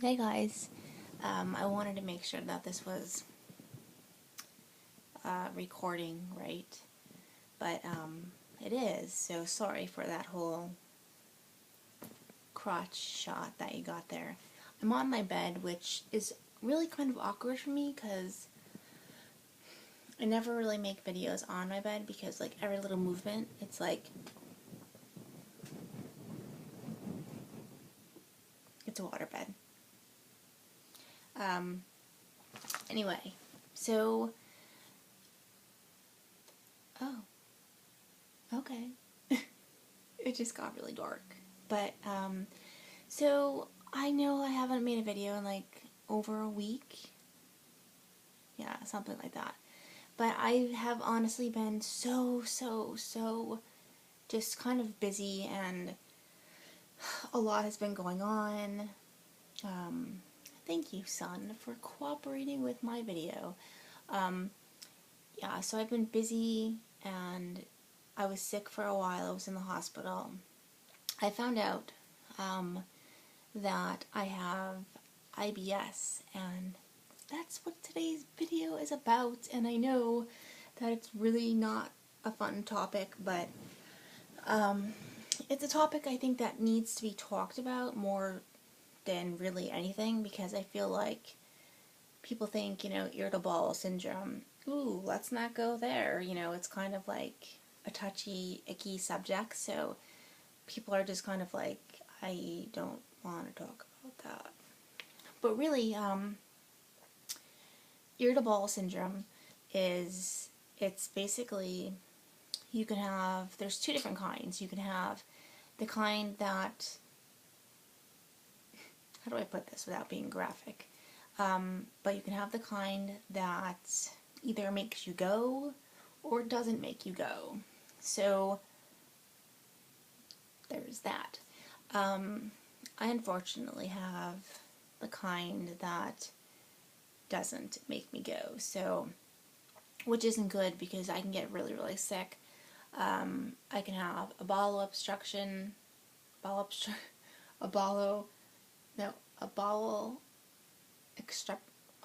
Hey guys, I wanted to make sure that this was recording right, but it is, so sorry for that whole crotch shot that you got there. I'm on my bed, which is really kind of awkward for me because I never really make videos on my bed because like every little movement, it's like, it's a waterbed. Anyway, so, oh, okay. It just got really dark. But, so I know I haven't made a video in like over a week. Yeah, something like that. But I have honestly been so just kind of busy, and a lot has been going on. Thank you, son, for cooperating with my video. Yeah, so I've been busy, and I was sick for a while. I was in the hospital. I found out that I have IBS, and that's what today's video is about. And I know that it's really not a fun topic, but it's a topic I think that needs to be talked about more than really anything, because I feel like people think, irritable bowel syndrome, ooh, let's not go there. It's kind of like a touchy, icky subject, so people are just kind of like, I don't want to talk about that. But really, irritable bowel syndrome it's basically, there's two different kinds. You can have the kind that, how do I put this without being graphic? But you can have the kind that either makes you go or doesn't make you go. So there's that. I unfortunately have the kind that doesn't make me go, so, which isn't good because I can get really sick. I can have a bowel obstruction, a bowel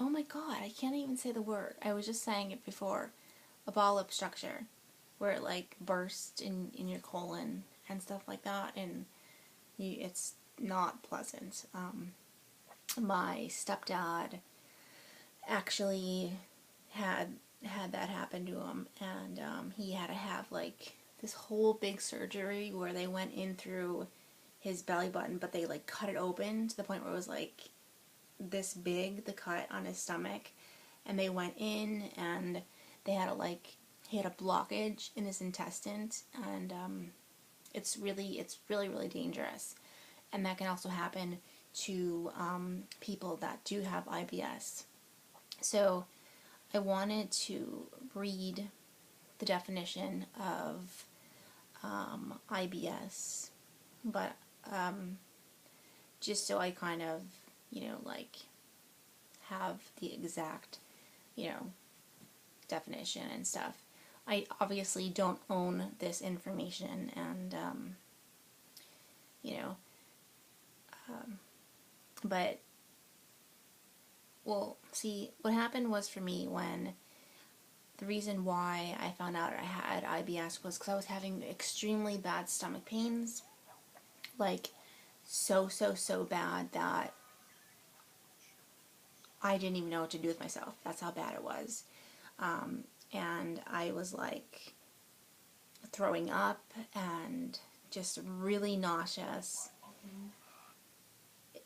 oh my god, I can't even say the word. I was just saying it before. A bowel obstruction, where it like bursts in your colon and stuff like that, and it's not pleasant. My stepdad actually had that happen to him, and he had to have like this whole big surgery where they went in through his belly button, but they like cut it open to the point where it was like this big, the cut on his stomach, and they went in and they had he had a blockage in his intestines, and it's really dangerous, and that can also happen to people that do have IBS. So I wanted to read the definition of IBS, but just so I kind of, have the exact, definition and stuff. I obviously don't own this information, and, but, well, see, what happened was, for me, when the reason why I found out I had IBS was because I was having extremely bad stomach pains, like, so bad that I didn't even know what to do with myself. That's how bad it was. And I was like throwing up and just really nauseous.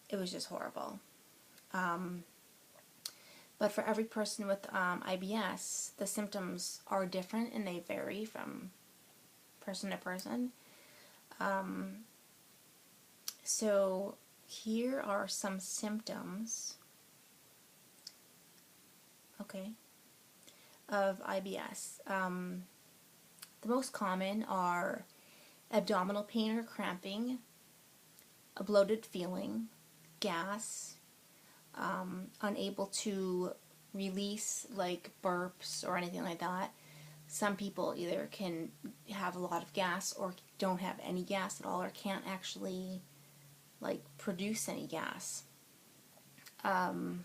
It was just horrible. But for every person with IBS, the symptoms are different and they vary from person to person. So here are some symptoms, of IBS. The most common are abdominal pain or cramping, a bloated feeling, gas, unable to release like burps or anything like that. Some people either can have a lot of gas or don't have any gas at all, or can't actually like produce any gas. there's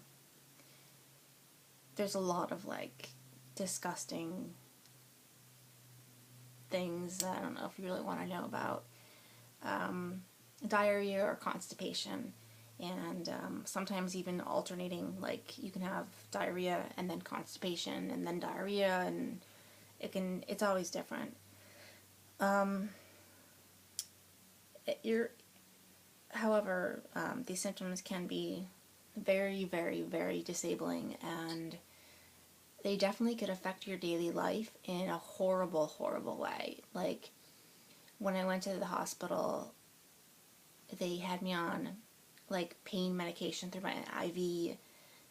a lot of like disgusting things that I don't know if you really want to know about. Diarrhea or constipation, and sometimes even alternating, like you can have diarrhea and then constipation and then diarrhea, and it's always different. However, these symptoms can be very, very, very disabling, and they definitely could affect your daily life in a horrible, horrible way. Like, when I went to the hospital, they had me on, like, pain medication through my IV.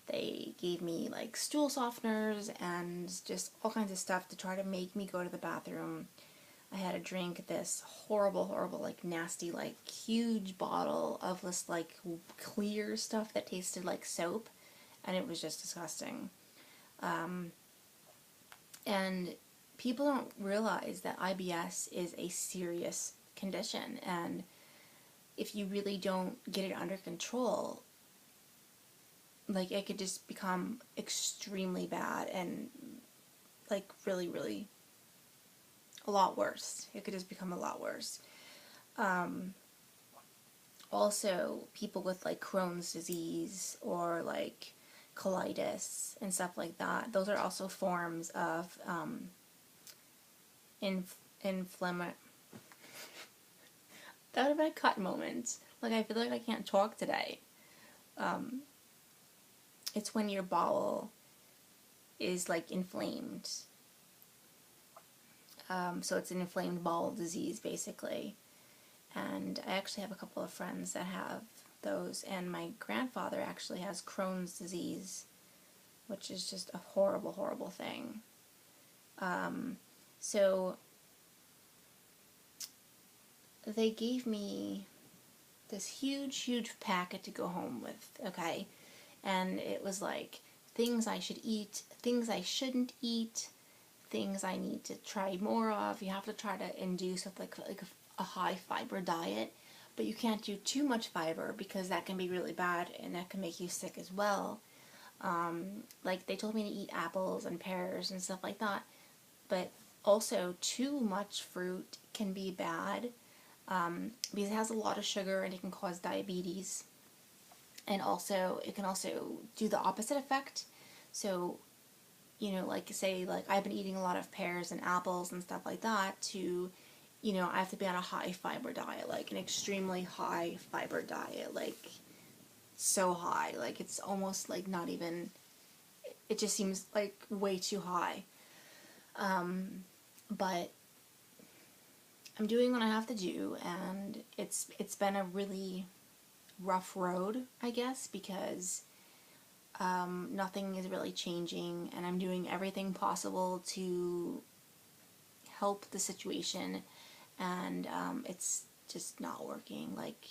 They gave me, like, stool softeners and just all kinds of stuff to try to make me go to the bathroom. I had to drink this horrible, horrible, like, nasty, like, huge bottle of this, like, clear stuff that tasted like soap, and it was just disgusting. And people don't realize that IBS is a serious condition, and if you really don't get it under control, like, it could just become extremely bad and, like, really, really a lot worse. It could just become a lot worse. Also, people with, like, Crohn's disease or, like, colitis and stuff like that, those are also forms of inflammatory. That would have been a cut moment. Like, I feel like I can't talk today. It's when your bowel is, like, inflamed. So it's an inflamed bowel disease, basically. And I actually have a couple of friends that have those, and my grandfather actually has Crohn's disease, which is just a horrible, horrible thing. So they gave me this huge, huge packet to go home with, okay? And it was like things I should eat, things I shouldn't eat, things I need to try more of. You have to try to induce with like a high fiber diet, but you can't do too much fiber because that can be really bad and that can make you sick as well. Like, they told me to eat apples and pears and stuff like that, but also too much fruit can be bad, because it has a lot of sugar and it can cause diabetes. And also, it can also do the opposite effect. So, you know, like, say, like, I've been eating a lot of pears and apples and stuff like that to, you know, I have to be on a high fiber diet, like an extremely high fiber diet, like, so high, like, it's almost, like, not even, it just seems, like, way too high. But I'm doing what I have to do, and it's been a really rough road, I guess, because nothing is really changing, and I'm doing everything possible to help the situation, and it's just not working. Like,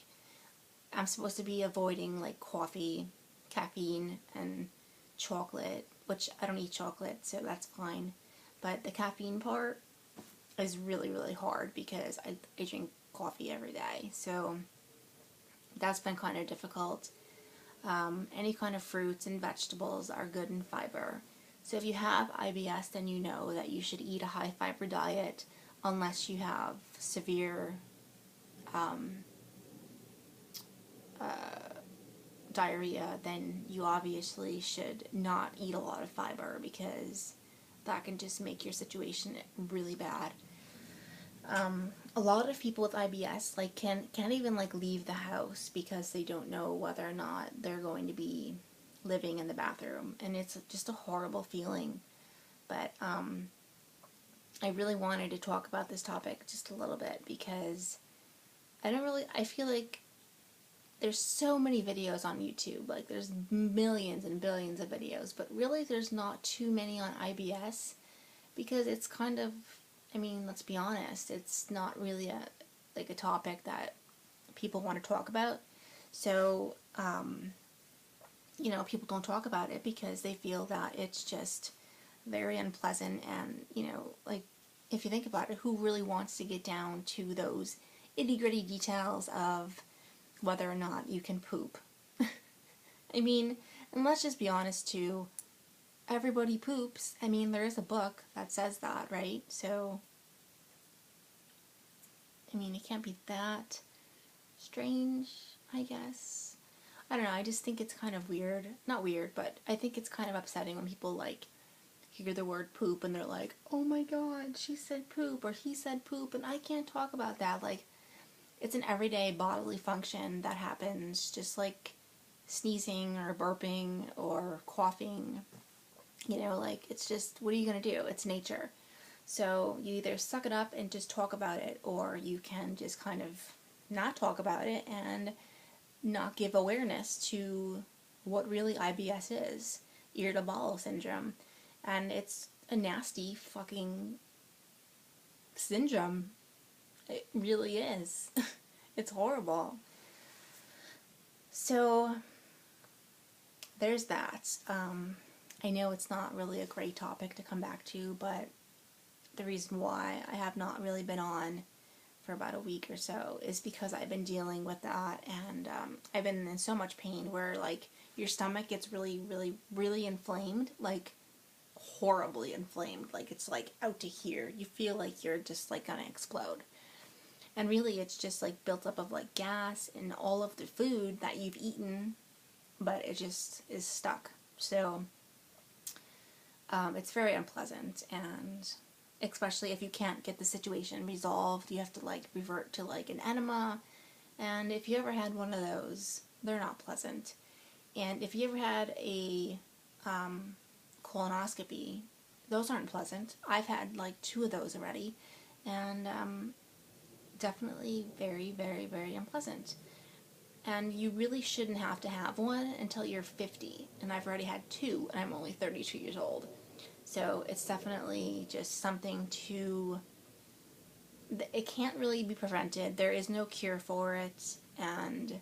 I'm supposed to be avoiding, like, coffee, caffeine, and chocolate, which I don't eat chocolate, so that's fine. But the caffeine part is really, really hard because I drink coffee every day, so that's been kind of difficult. Any kind of fruits and vegetables are good in fiber. So if you have IBS, then you know that you should eat a high fiber diet unless you have severe diarrhea. Then you obviously should not eat a lot of fiber because that can just make your situation really bad. A lot of people with IBS, like, can't even, like, leave the house because they don't know whether or not they're going to be living in the bathroom, and it's just a horrible feeling. But I really wanted to talk about this topic just a little bit because I feel like there's so many videos on YouTube, like, there's millions and billions of videos, but really there's not too many on IBS because it's kind of, I mean, let's be honest, it's not really a topic that people want to talk about. So, you know, people don't talk about it because they feel that it's just very unpleasant, and, you know, like, if you think about it, who really wants to get down to those itty-gritty details of whether or not you can poop? I mean, and let's just be honest too, everybody poops. I mean, there is a book that says that, right? So, I mean, it can't be that strange, I guess. I don't know, I just think it's kind of weird. Not weird, but I think it's kind of upsetting when people, like, hear the word poop and they're like, oh my god, she said poop, or he said poop, and I can't talk about that. Like, it's an everyday bodily function that happens, just like sneezing or burping or coughing. You know, like, it's just, what are you going to do? It's nature. So you either suck it up and just talk about it, or you can just kind of not talk about it and not give awareness to what really IBS is, irritable bowel syndrome. And it's a nasty fucking syndrome. It really is. It's horrible. So there's that. I know it's not really a great topic to come back to, but the reason why I have not really been on for about a week or so is because I've been dealing with that, and I've been in so much pain where, like, your stomach gets really, really, really inflamed, like, horribly inflamed, like, it's, like, out to here. You feel like you're just, like, gonna explode. And really, it's just, like, built up of, like, gas and all of the food that you've eaten, but it just is stuck. So, it's very unpleasant, and especially if you can't get the situation resolved, you have to, like, revert to, like, an enema, and if you ever had one of those, they're not pleasant. And if you ever had a colonoscopy, those aren't pleasant. I've had, like, 2 of those already, and definitely very, very, very unpleasant. And you really shouldn't have to have one until you're 50, and I've already had 2, and I'm only 32 years old. So it's definitely just something to, it can't really be prevented. There is no cure for it, and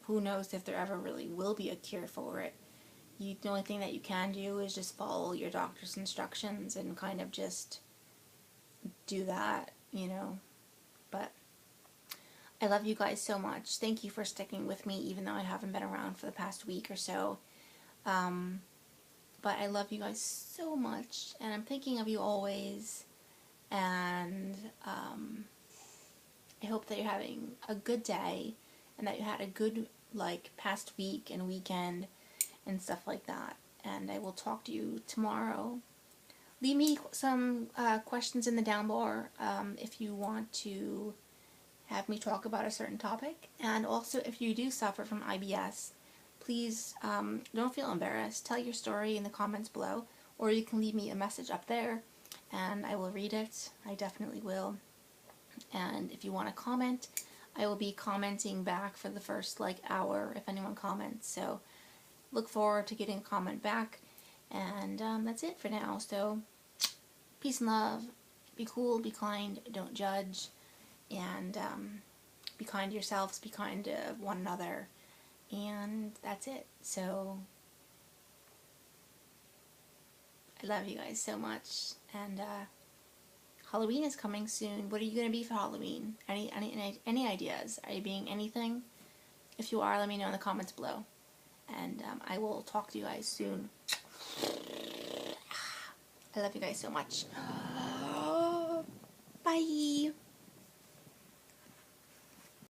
who knows if there ever really will be a cure for it. The only thing that you can do is just follow your doctor's instructions and kind of just do that, you know. But I love you guys so much. Thank you for sticking with me, even though I haven't been around for the past week or so. But I love you guys so much, and I'm thinking of you always, and I hope that you're having a good day, and that you had a good, like, past week and weekend, and stuff like that. And I will talk to you tomorrow. Leave me some questions in the down bar if you want to have me talk about a certain topic. And also, if you do suffer from IBS, please don't feel embarrassed. Tell your story in the comments below, or you can leave me a message up there and I will read it. I definitely will. And if you want to comment, I will be commenting back for the first, like, hour if anyone comments. So look forward to getting a comment back. And that's it for now. So peace and love. Be cool, be kind, don't judge. And be kind to yourselves, be kind to one another. And that's it. So I love you guys so much. And Halloween is coming soon. What are you going to be for Halloween? Any ideas? Are you being anything? If you are, let me know in the comments below. And I will talk to you guys soon. I love you guys so much.